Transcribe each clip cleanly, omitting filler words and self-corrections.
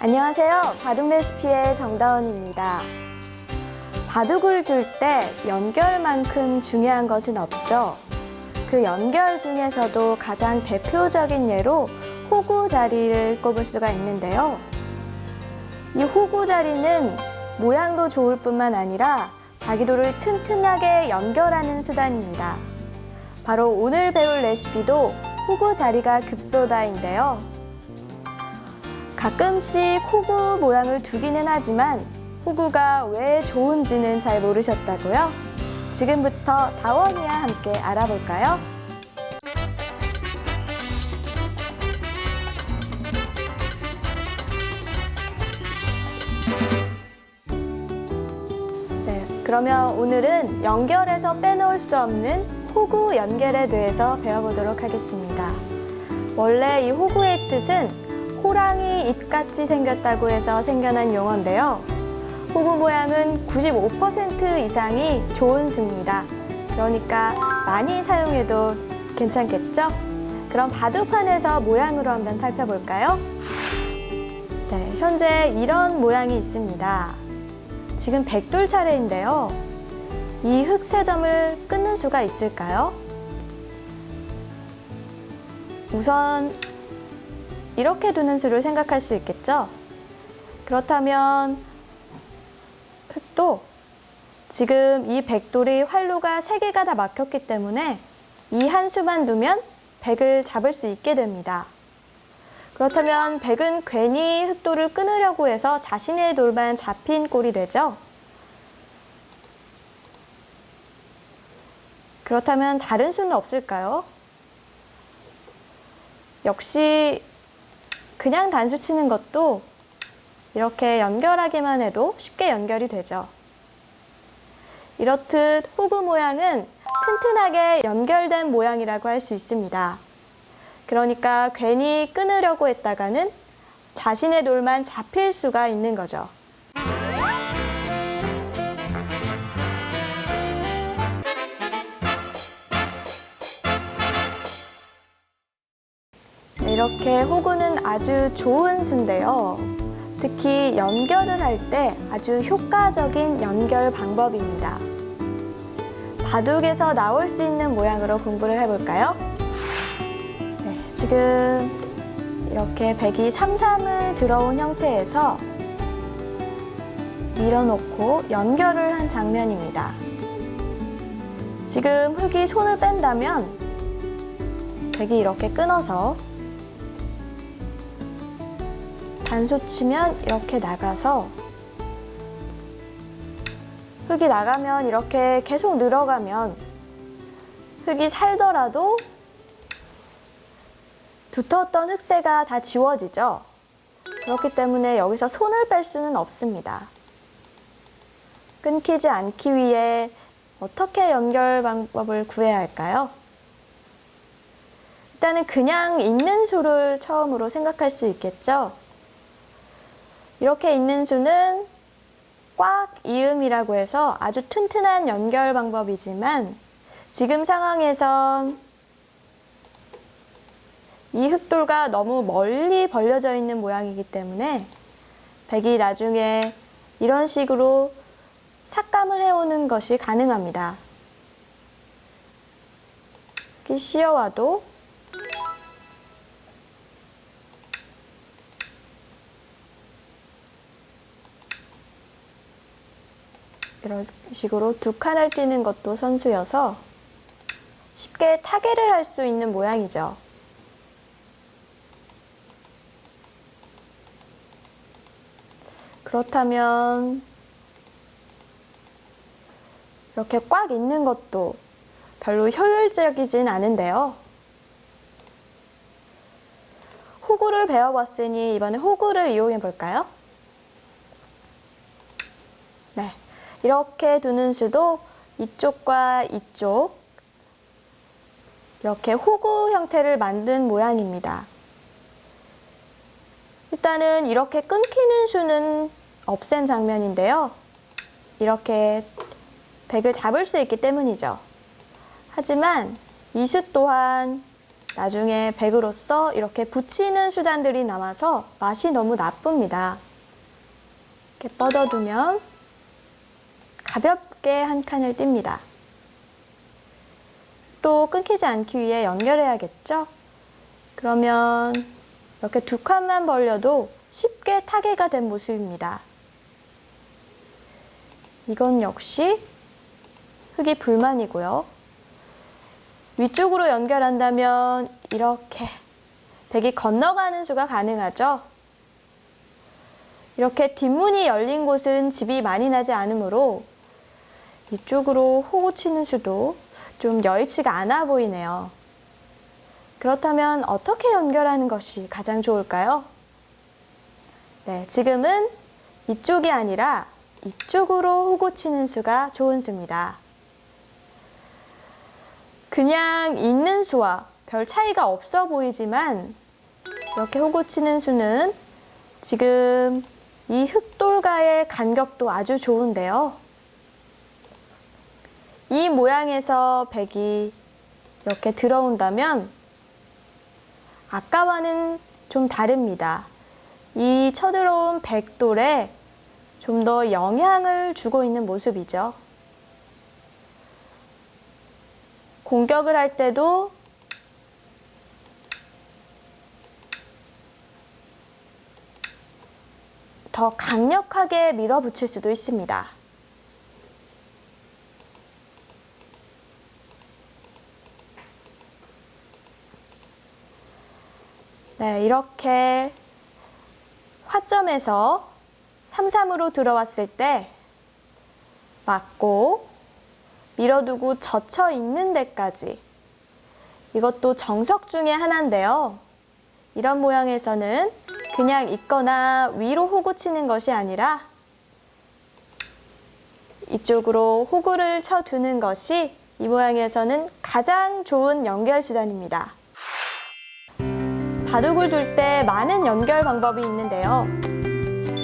안녕하세요. 바둑 레시피의 정다원입니다. 바둑을 둘 때 연결만큼 중요한 것은 없죠. 그 연결 중에서도 가장 대표적인 예로 호구 자리를 꼽을 수가 있는데요. 이 호구 자리는 모양도 좋을 뿐만 아니라 자기도를 튼튼하게 연결하는 수단입니다. 바로 오늘 배울 레시피도 호구 자리가 급소다인데요. 가끔씩 호구 모양을 두기는 하지만 호구가 왜 좋은지는 잘 모르셨다고요? 지금부터 다원이와 함께 알아볼까요? 네, 그러면 오늘은 연결에서 빼놓을 수 없는 호구 연결에 대해서 배워보도록 하겠습니다. 원래 이 호구의 뜻은 호랑이 입같이 생겼다고 해서 생겨난 용어인데요. 호구 모양은 95% 이상이 좋은 수입니다. 그러니까 많이 사용해도 괜찮겠죠? 그럼 바둑판에서 모양으로 한번 살펴볼까요? 네, 현재 이런 모양이 있습니다. 지금 백돌 차례인데요. 이 흑3점을 끊는 수가 있을까요? 우선 이렇게 두는 수를 생각할 수 있겠죠? 그렇다면 흑도 지금 이 백돌이 활로가 3개가 다 막혔기 때문에 이 한 수만 두면 백을 잡을 수 있게 됩니다. 그렇다면 백은 괜히 흑돌을 끊으려고 해서 자신의 돌만 잡힌 꼴이 되죠? 그렇다면 다른 수는 없을까요? 역시 그냥 단수 치는 것도 이렇게 연결하기만 해도 쉽게 연결이 되죠. 이렇듯 호구 모양은 튼튼하게 연결된 모양이라고 할 수 있습니다. 그러니까 괜히 끊으려고 했다가는 자신의 돌만 잡힐 수가 있는 거죠. 이렇게 호구는 아주 좋은 수인데요. 특히 연결을 할 때 아주 효과적인 연결 방법입니다. 바둑에서 나올 수 있는 모양으로 공부를 해볼까요? 네, 지금 이렇게 백이 3-3을 들어온 형태에서 밀어놓고 연결을 한 장면입니다. 지금 흑이 손을 뺀다면 백이 이렇게 끊어서 단수 치면 이렇게 나가서 흑이 나가면 이렇게 계속 늘어가면 흑이 살더라도 두터웠던 흑새가 다 지워지죠. 그렇기 때문에 여기서 손을 뺄 수는 없습니다. 끊기지 않기 위해 어떻게 연결 방법을 구해야 할까요? 일단은 그냥 있는 수를 처음으로 생각할 수 있겠죠. 이렇게 있는 수는 꽉 이음이라고 해서 아주 튼튼한 연결 방법이지만 지금 상황에선 이 흑돌과 너무 멀리 벌려져 있는 모양이기 때문에 백이 나중에 이런 식으로 삭감을 해오는 것이 가능합니다. 이렇게 씌어와도 이런 식으로 두 칸을 띄는 것도 선수여서 쉽게 타개를 할 수 있는 모양이죠. 그렇다면 이렇게 꽉 있는 것도 별로 효율적이진 않은데요. 호구를 배워봤으니 이번에 호구를 이용해 볼까요? 네. 이렇게 두는 수도 이쪽과 이쪽 이렇게 호구 형태를 만든 모양입니다. 일단은 이렇게 끊기는 수는 없앤 장면인데요. 이렇게 백을 잡을 수 있기 때문이죠. 하지만 이 수 또한 나중에 백으로서 이렇게 붙이는 수단들이 남아서 맛이 너무 나쁩니다. 이렇게 뻗어두면 가볍게 한 칸을 띱니다. 또 끊기지 않기 위해 연결해야겠죠? 그러면 이렇게 두 칸만 벌려도 쉽게 타개가 된 모습입니다. 이건 역시 흙이 불만이고요. 위쪽으로 연결한다면 이렇게 백이 건너가는 수가 가능하죠. 이렇게 뒷문이 열린 곳은 집이 많이 나지 않으므로 이쪽으로 호구 치는 수도 좀 여의치가 않아 보이네요. 그렇다면 어떻게 연결하는 것이 가장 좋을까요? 네, 지금은 이쪽이 아니라 이쪽으로 호구 치는 수가 좋은 수입니다. 그냥 있는 수와 별 차이가 없어 보이지만 이렇게 호구 치는 수는 지금 이 흙돌과의 간격도 아주 좋은데요. 이 모양에서 백이 이렇게 들어온다면 아까와는 좀 다릅니다. 이 쳐들어온 백돌에 좀 더 영향을 주고 있는 모습이죠. 공격을 할 때도 더 강력하게 밀어붙일 수도 있습니다. 네, 이렇게 화점에서 3-3으로 들어왔을 때 맞고 밀어두고 젖혀 있는 데까지, 이것도 정석 중에 하나인데요. 이런 모양에서는 그냥 있거나 위로 호구 치는 것이 아니라 이쪽으로 호구를 쳐두는 것이 이 모양에서는 가장 좋은 연결 수단입니다. 바둑을 둘 때 많은 연결 방법이 있는데요.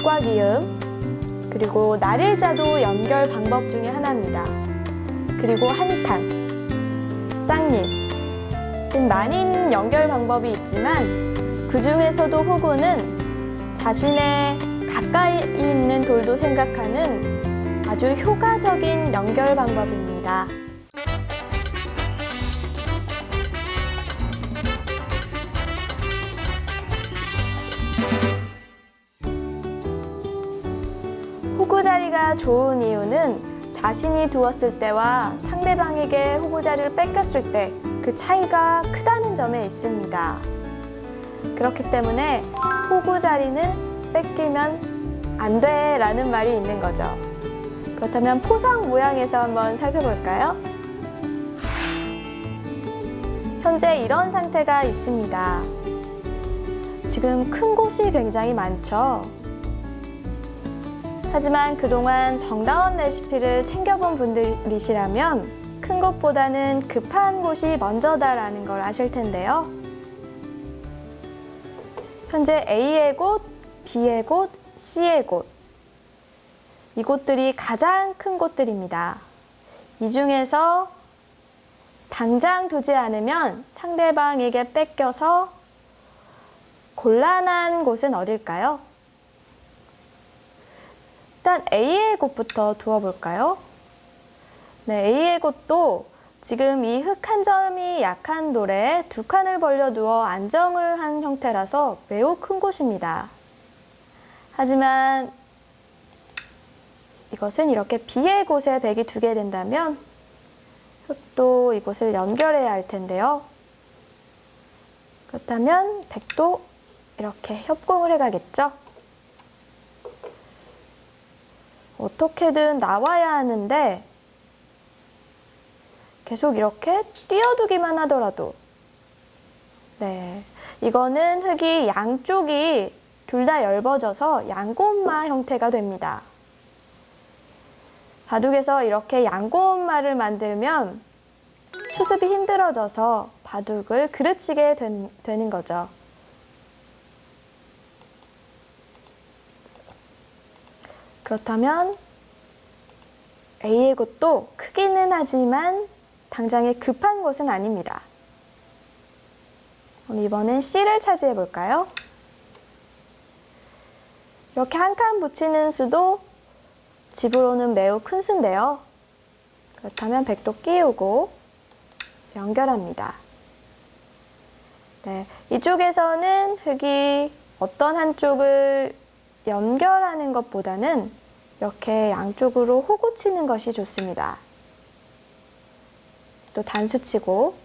꽉이음, 그리고 날일자도 연결 방법 중에 하나입니다. 그리고 한칸, 쌍립 등 많은 연결 방법이 있지만 그 중에서도 호구는 자신의 가까이 있는 돌도 생각하는 아주 효과적인 연결 방법입니다. 호구 자리가 좋은 이유는 자신이 두었을 때와 상대방에게 호구 자리를 뺏겼을 때 그 차이가 크다는 점에 있습니다. 그렇기 때문에 호구 자리는 뺏기면 안 돼 라는 말이 있는 거죠. 그렇다면 포석 모양에서 한번 살펴볼까요? 현재 이런 상태가 있습니다. 지금 큰 곳이 굉장히 많죠. 하지만 그동안 정다운 레시피를 챙겨본 분들이시라면 큰 곳보다는 급한 곳이 먼저다라는 걸 아실 텐데요. 현재 A의 곳, B의 곳, C의 곳, 이 곳들이 가장 큰 곳들입니다. 이 중에서 당장 두지 않으면 상대방에게 뺏겨서 곤란한 곳은 어딜까요? 일단 A의 곳부터 두어볼까요? 네, A의 곳도 지금 이 흙 한 점이 약한 돌에 두 칸을 벌려 두어 안정을 한 형태라서 매우 큰 곳입니다. 하지만 이것은 이렇게 B의 곳에 백이 두게 된다면 흙도 이곳을 연결해야 할 텐데요. 그렇다면 백도 이렇게 협공을 해가겠죠. 어떻게든 나와야 하는데 계속 이렇게 띄워두기만 하더라도, 네, 이거는 흙이 양쪽이 둘 다 얇아져서 양고음마 형태가 됩니다. 바둑에서 이렇게 양고음마를 만들면 수습이 힘들어져서 바둑을 그르치게 되는 거죠. 그렇다면 A의 곳도 크기는 하지만 당장에 급한 곳은 아닙니다. 그럼 이번엔 C를 차지해 볼까요? 이렇게 한 칸 붙이는 수도 집으로는 매우 큰 수인데요. 그렇다면 백도 끼우고 연결합니다. 네, 이쪽에서는 흙이 어떤 한쪽을 연결하는 것보다는 이렇게 양쪽으로 호구 치는 것이 좋습니다. 또 단수 치고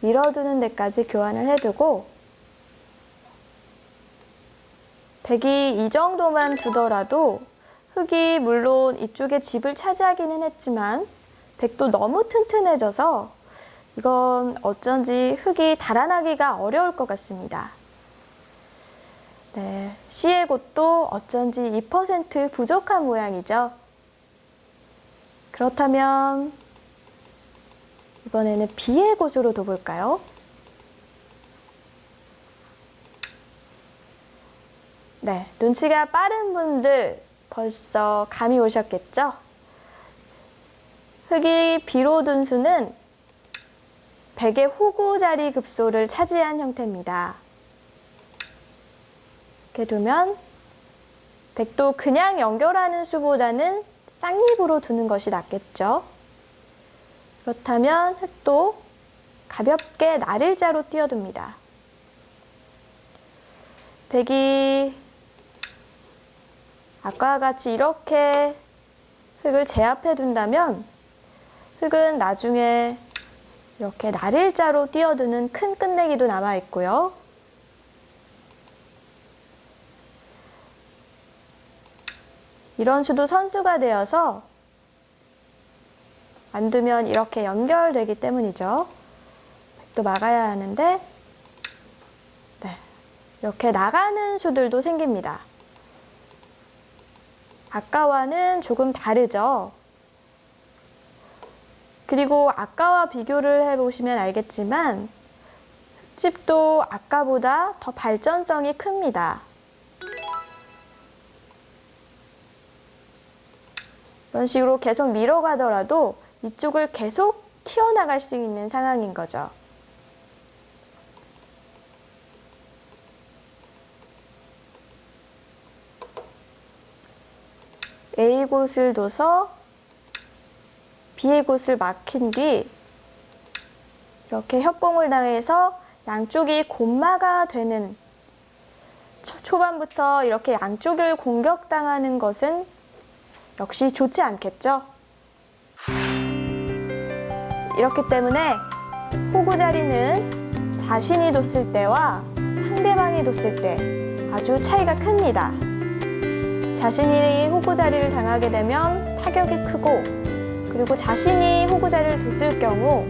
밀어두는 데까지 교환을 해두고 백이 이 정도만 두더라도 흙이 물론 이쪽에 집을 차지하기는 했지만 백도 너무 튼튼해져서 이건 어쩐지 흙이 달아나기가 어려울 것 같습니다. 네, C의 곳도 어쩐지 2% 부족한 모양이죠. 그렇다면 이번에는 B의 곳으로 둬볼까요? 네, 눈치가 빠른 분들 벌써 감이 오셨겠죠? 흙이 B로 둔 수는 백의 호구 자리 급소를 차지한 형태입니다. 이렇게 두면 백도 그냥 연결하는 수보다는 쌍립으로 두는 것이 낫겠죠. 그렇다면 흙도 가볍게 날일자로 띄워둡니다. 백이 아까와 같이 이렇게 흙을 제압해 둔다면 흙은 나중에 이렇게 날일자로 띄워두는 큰 끝내기도 남아 있고요. 이런 수도 선수가 되어서 안 두면 이렇게 연결되기 때문이죠. 백도 막아야 하는데 네, 이렇게 나가는 수들도 생깁니다. 아까와는 조금 다르죠. 그리고 아까와 비교를 해보시면 알겠지만 흙집도 아까보다 더 발전성이 큽니다. 이런 식으로 계속 밀어가더라도 이쪽을 계속 키워나갈 수 있는 상황인 거죠. A 곳을 둬서 B의 곳을 막힌 뒤 이렇게 협공을 당해서 양쪽이 곰마가 되는 초반부터 이렇게 양쪽을 공격당하는 것은 역시 좋지 않겠죠? 이렇기 때문에 호구 자리는 자신이 뒀을 때와 상대방이 뒀을 때 아주 차이가 큽니다. 자신이 호구 자리를 당하게 되면 타격이 크고 그리고 자신이 호구 자리를 뒀을 경우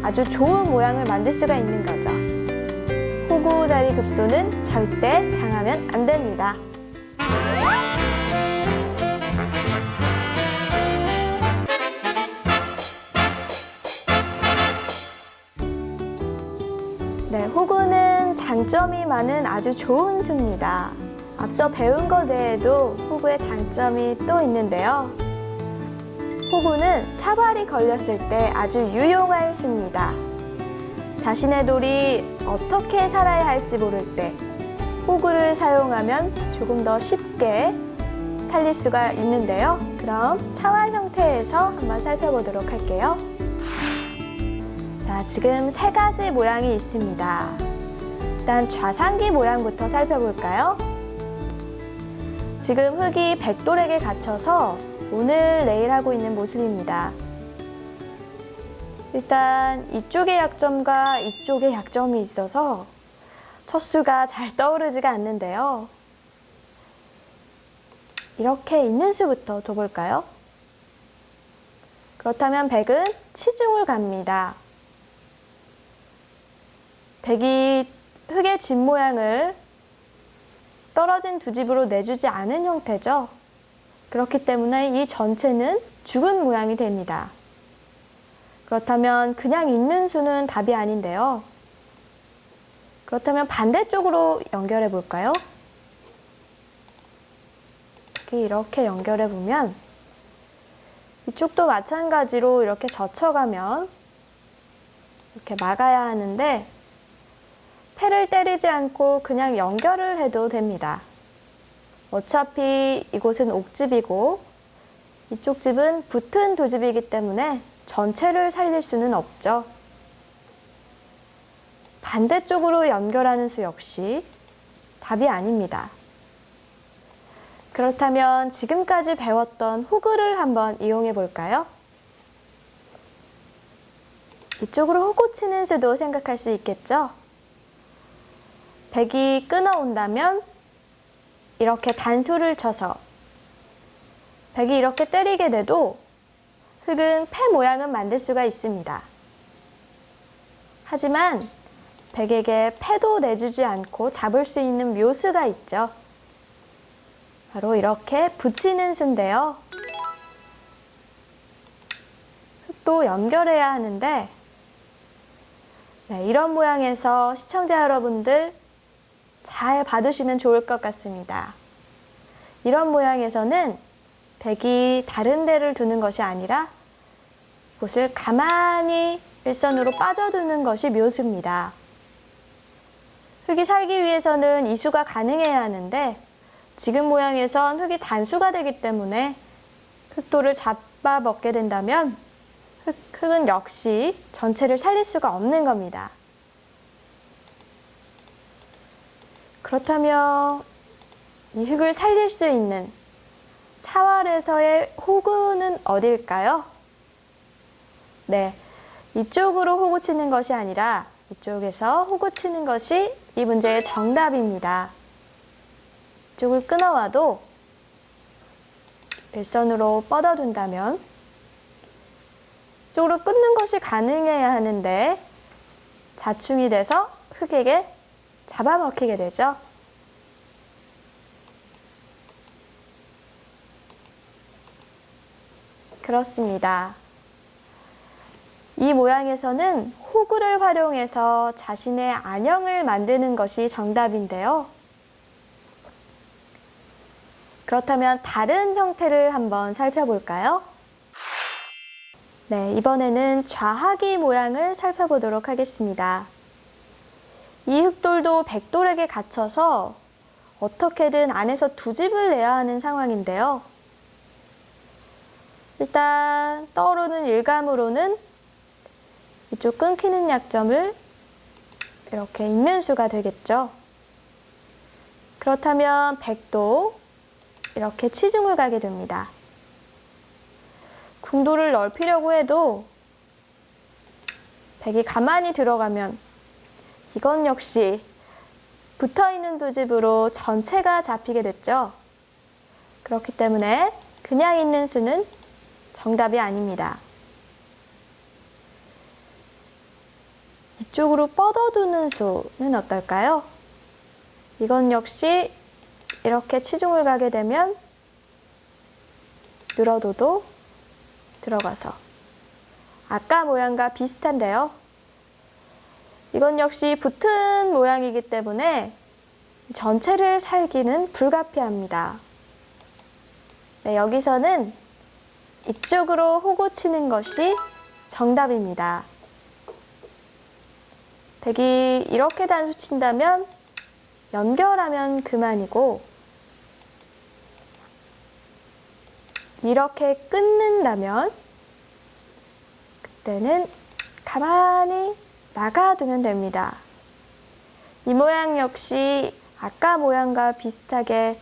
아주 좋은 모양을 만들 수가 있는 거죠. 호구 자리 급소는 절대 당하면 안 됩니다. 네, 호구는 장점이 많은 아주 좋은 수입니다. 앞서 배운 것 외에도 호구의 장점이 또 있는데요. 호구는 사발이 걸렸을 때 아주 유용한 수입니다. 자신의 돌이 어떻게 살아야 할지 모를 때 호구를 사용하면 조금 더 쉽게 살릴 수가 있는데요. 그럼 사활 형태에서 한번 살펴보도록 할게요. 자, 지금 세 가지 모양이 있습니다. 일단 좌상기 모양부터 살펴볼까요? 지금 흙이 백돌에게 갇혀서 오늘 내일 하고 있는 모습입니다. 일단 이쪽의 약점과 이쪽의 약점이 있어서 첫 수가 잘 떠오르지가 않는데요. 이렇게 있는 수부터 둬볼까요? 그렇다면 백은 치중을 갑니다. 백이 흙의 집 모양을 떨어진 두 집으로 내주지 않은 형태죠. 그렇기 때문에 이 전체는 죽은 모양이 됩니다. 그렇다면 그냥 있는 수는 답이 아닌데요. 그렇다면 반대쪽으로 연결해 볼까요? 이렇게 연결해 보면 이쪽도 마찬가지로 이렇게 젖혀가면 이렇게 막아야 하는데 패를 때리지 않고 그냥 연결을 해도 됩니다. 어차피 이곳은 옥집이고 이쪽 집은 붙은 두 집이기 때문에 전체를 살릴 수는 없죠. 반대쪽으로 연결하는 수 역시 답이 아닙니다. 그렇다면 지금까지 배웠던 호구를 한번 이용해 볼까요? 이쪽으로 호구 치는 수도 생각할 수 있겠죠? 백이 끊어온다면 이렇게 단수를 쳐서 백이 이렇게 때리게 돼도 흑은 패 모양은 만들 수가 있습니다. 하지만 백에게 패도 내주지 않고 잡을 수 있는 묘수가 있죠. 바로 이렇게 붙이는 수인데요. 흑도 연결해야 하는데 이런 모양에서 시청자 여러분들 잘 봐두시면 좋을 것 같습니다. 이런 모양에서는 백이 다른 데를 두는 것이 아니라 곳을 가만히 일선으로 빠져두는 것이 묘수입니다. 흑이 살기 위해서는 이수가 가능해야 하는데 지금 모양에선 흑이 단수가 되기 때문에 흑도를 잡아먹게 된다면 흑은 역시 전체를 살릴 수가 없는 겁니다. 그렇다면 이 흑을 살릴 수 있는 사활에서의 호구는 어딜까요? 네, 이쪽으로 호구 치는 것이 아니라 이쪽에서 호구 치는 것이 이 문제의 정답입니다. 이쪽을 끊어와도 일선으로 뻗어둔다면 이쪽으로 끊는 것이 가능해야 하는데 자충이 돼서 흑에게 잡아먹히게 되죠. 그렇습니다. 이 모양에서는 호구를 활용해서 자신의 안형을 만드는 것이 정답인데요. 그렇다면 다른 형태를 한번 살펴볼까요? 네, 이번에는 좌하기 모양을 살펴보도록 하겠습니다. 이 흑돌도 백돌에게 갇혀서 어떻게든 안에서 두 집을 내야 하는 상황인데요. 일단 떠오르는 일감으로는 이쪽 끊기는 약점을 이렇게 있는 수가 되겠죠. 그렇다면 백도 이렇게 치중을 가게 됩니다. 궁도를 넓히려고 해도 백이 가만히 들어가면 이건 역시 붙어있는 두 집으로 전체가 잡히게 됐죠. 그렇기 때문에 그냥 있는 수는 정답이 아닙니다. 이쪽으로 뻗어두는 수는 어떨까요? 이건 역시 이렇게 치중을 가게 되면 늘어둬도 들어가서 아까 모양과 비슷한데요. 이건 역시 붙은 모양이기 때문에 전체를 살기는 불가피합니다. 네, 여기서는 이쪽으로 호구 치는 것이 정답입니다. 백이 이렇게 단수 친다면 연결하면 그만이고 이렇게 끊는다면 그때는 가만히 막아두면 됩니다. 이 모양 역시 아까 모양과 비슷하게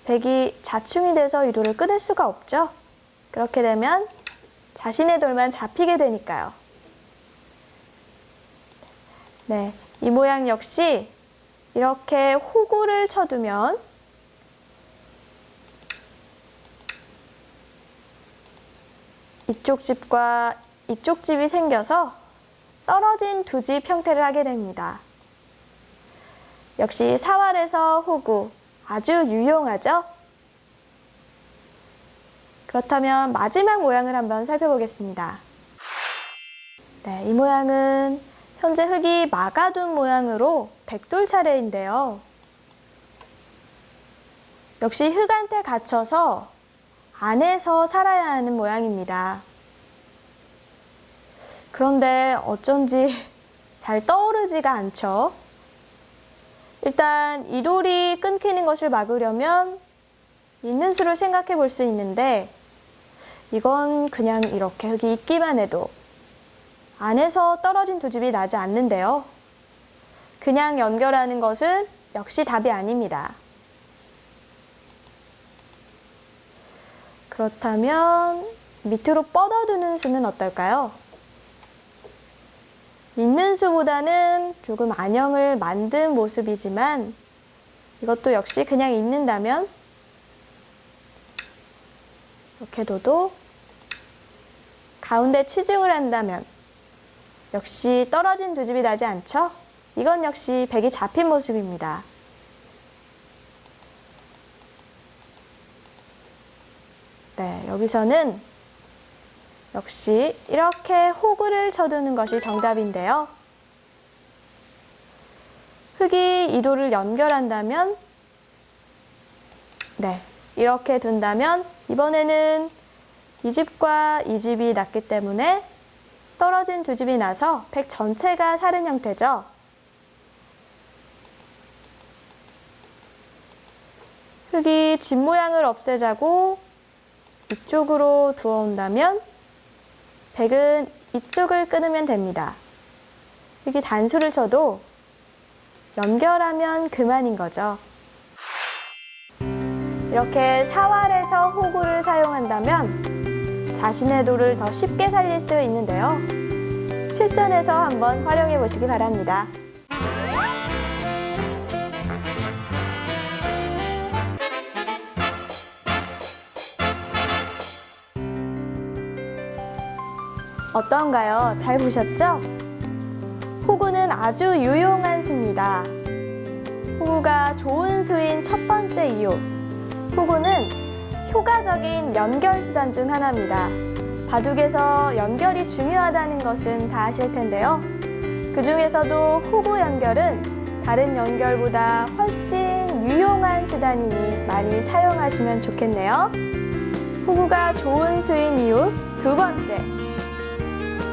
백이 자충이 돼서 이 돌을 끊을 수가 없죠. 그렇게 되면 자신의 돌만 잡히게 되니까요. 네, 이 모양 역시 이렇게 호구를 쳐두면 이쪽 집과 이쪽 집이 생겨서 떨어진 두 집 형태를 하게 됩니다. 역시 사활에서 호구 아주 유용하죠? 그렇다면 마지막 모양을 한번 살펴보겠습니다. 네, 이 모양은 현재 흑이 막아둔 모양으로 백돌 차례인데요. 역시 흑한테 갇혀서 안에서 살아야 하는 모양입니다. 그런데 어쩐지 잘 떠오르지가 않죠. 일단 이 돌이 끊기는 것을 막으려면 있는 수를 생각해 볼 수 있는데 이건 그냥 이렇게 흙이 있기만 해도 안에서 떨어진 두 집이 나지 않는데요. 그냥 연결하는 것은 역시 답이 아닙니다. 그렇다면 밑으로 뻗어두는 수는 어떨까요? 있는 수보다는 조금 안형을 만든 모습이지만 이것도 역시 그냥 있는다면 이렇게 둬도 가운데 치중을 한다면 역시 떨어진 두 집이 나지 않죠? 이건 역시 백이 잡힌 모습입니다. 네, 여기서는 역시 이렇게 호구를 쳐두는 것이 정답인데요. 흙이 이 돌을 연결한다면, 네, 이렇게 둔다면 이번에는 이 집과 이 집이 났기 때문에 떨어진 두 집이 나서 백 전체가 살은 형태죠. 흙이 집 모양을 없애자고 이쪽으로 두어온다면 백은 이쪽을 끊으면 됩니다. 흙이 단수를 쳐도 연결하면 그만인 거죠. 이렇게 사활에서 호구를 사용한다면 자신의 돌을 더 쉽게 살릴 수 있는데요. 실전에서 한번 활용해 보시기 바랍니다. 어떤가요? 잘 보셨죠? 호구는 아주 유용한 수입니다. 호구가 좋은 수인 첫 번째 이유, 호구는 효과적인 연결 수단 중 하나입니다. 바둑에서 연결이 중요하다는 것은 다 아실 텐데요. 그 중에서도 호구 연결은 다른 연결보다 훨씬 유용한 수단이니 많이 사용하시면 좋겠네요. 호구가 좋은 수인 이유 두 번째,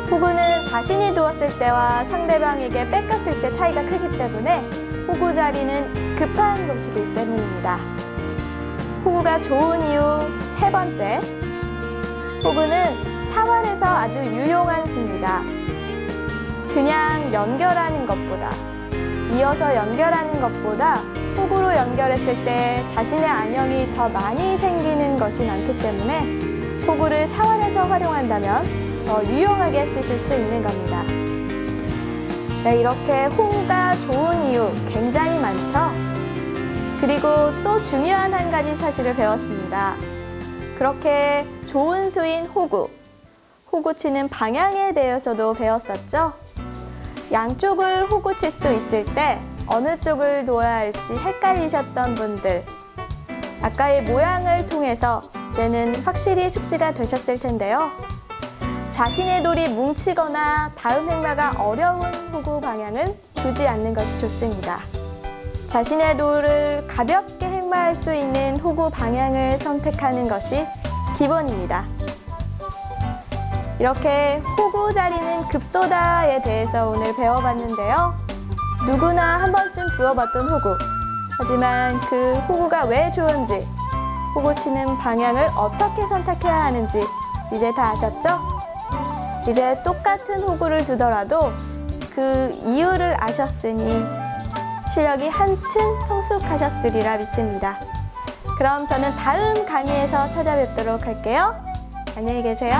호구는 자신이 두었을 때와 상대방에게 뺏겼을 때 차이가 크기 때문에 호구 자리는 급한 곳이기 때문입니다. 호구가 좋은 이유 세 번째, 호구는 사활에서 아주 유용한 수입니다. 그냥 연결하는 것보다, 이어서 연결하는 것보다 호구로 연결했을 때 자신의 안형이 더 많이 생기는 것이 많기 때문에 호구를 사활에서 활용한다면 더 유용하게 쓰실 수 있는 겁니다. 네, 이렇게 호구가 좋은 이유 굉장히 많죠? 그리고 또 중요한 한 가지 사실을 배웠습니다. 그렇게 좋은 수인 호구, 호구 치는 방향에 대해서도 배웠었죠? 양쪽을 호구 칠 수 있을 때 어느 쪽을 둬야 할지 헷갈리셨던 분들, 아까의 모양을 통해서 이제는 확실히 숙지가 되셨을 텐데요. 자신의 돌이 뭉치거나 다음 행마가 어려운 호구 방향은 두지 않는 것이 좋습니다. 자신의 돌을 가볍게 행마할 수 있는 호구 방향을 선택하는 것이 기본입니다. 이렇게 호구 자리는 급소다에 대해서 오늘 배워봤는데요. 누구나 한 번쯤 두어봤던 호구, 하지만 그 호구가 왜 좋은지, 호구 치는 방향을 어떻게 선택해야 하는지 이제 다 아셨죠? 이제 똑같은 호구를 두더라도 그 이유를 아셨으니 실력이 한층 성숙하셨으리라 믿습니다. 그럼 저는 다음 강의에서 찾아뵙도록 할게요. 안녕히 계세요.